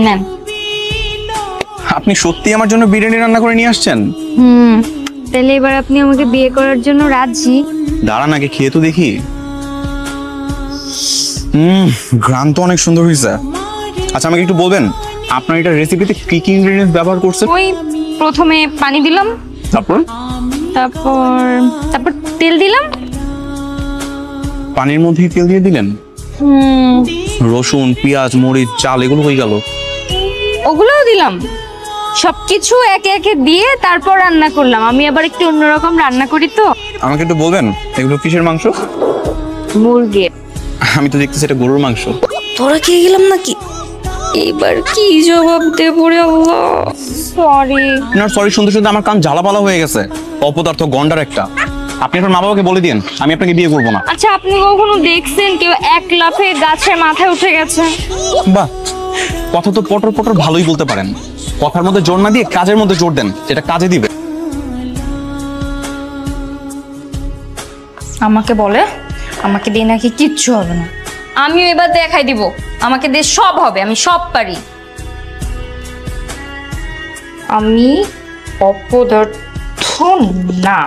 নেন। আপনি সত্যি আমার জন্য বিরিয়ানি রান্না করে নিয়ে আসছেন? তাহলে এবার আপনি আমাকে বিয়ে করার জন্য রাজি? দাঁড়ান আগে খেয়ে তো দেখি। ঘ্রাণ তো অনেক সুন্দর হয়েছে। আচ্ছা আমাকে একটু বলবেন আপনার এটা রেসিপিতে কি কি ইনগ্রেডিয়েন্টস ব্যবহার করছেন? ওই প্রথমে পানি দিলাম, তারপর তারপর তেল দিলাম। পানির মধ্যে তেল দিয়ে দিলেন? রসুন, পেঁয়াজ, মরিচ, চাল এগুলো হয়ে গেল? ওগুলোও দিলাম। সবকিছু একে একে দিয়ে তারপর রান্না করলাম। আমি আবার একটু অন্যরকম রান্না করি তো। আমাকে একটু বলবেন এগুলো কিসের মাংস? মুরগি। আমি তো দেখতেছি এটা গরুর মাংস। তোরা খেয়ে গেলাম নাকি? এবার কি জবাব দেব রে আল্লাহ? সরি। না সরি শুনতে শুনতে আমার কান জ্বালাপালা হয়ে গেছে। অপদার্থ গন্ডার একটা। আপনি এখন মা বাবাকে বলে দিন আমি আপনাকে বিয়ে করবো না। আচ্ছা আপনি কখনো দেখছেন কেউ এক লাফে গাছের মাথায় উঠে গেছে? বাহ, কথা তো পটর পটর ভালোই বলতে পারেন। কথার মধ্যে জোর না দিয়ে কাজের মধ্যে জোর দেন, যেটা কাজে দিবে। আমাকে বলে আমাকে দিয়ে নাকি কিচ্ছু হবে না। আমিও এবার দেখাই দিব আমাকে দিয়ে সব হবে, আমি সব পারি। আমি অপদার্থ না।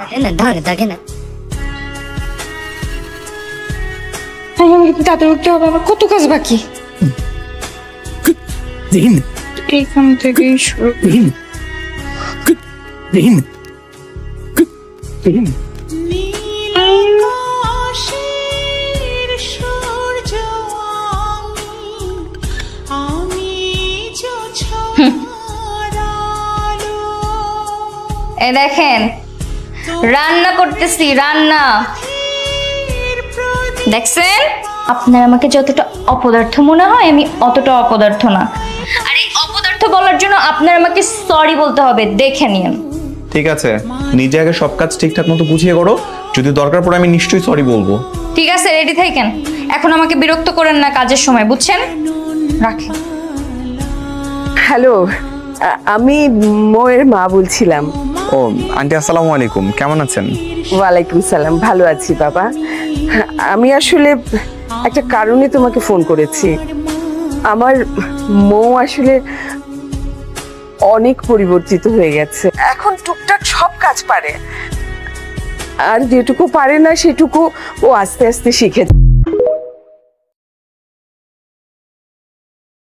তাদের উঠতে হবে, আমার কত কাজ বাকি। এখান থেকে শুরু। এ দেখেন রান্না করতেছি, রান্না দেখছেন? আপনার আমাকে যতটা অপদার্থ মনে হয় আমি অতটা অপদার্থ না। আর এই অপদার্থ বলার জন্য আপনার আমাকে সরি বলতে হবে, দেখে নিন। ঠিক আছে, নিজে আগে সব কাজ ঠিকঠাক মতো গুছিয়ে করো, যদি দরকার পড়ে আমি নিশ্চয়ই সরি বলবো। ঠিক আছে, রেডি থাকেন। এখন আমাকে বিরক্ত করেন না কাজের সময়, বুঝছেন? রাখেন। হ্যালো, আমি মোয়ের মা বলছিলাম। ও আন্টি আসসালামু আলাইকুম, কেমন আছেন? ওয়ালাইকুম সালাম, ভালো আছি বাবা। আমি আসলে একটা কারণে তোমাকে ফোন করেছি। আমার মৌ আসলে অনেক পরিবর্তিত হয়ে গেছে। এখন টুকটাক সব কাজ পারে, আর যেটুকু পারে না সেটুকু ও আস্তে আস্তে শিখে।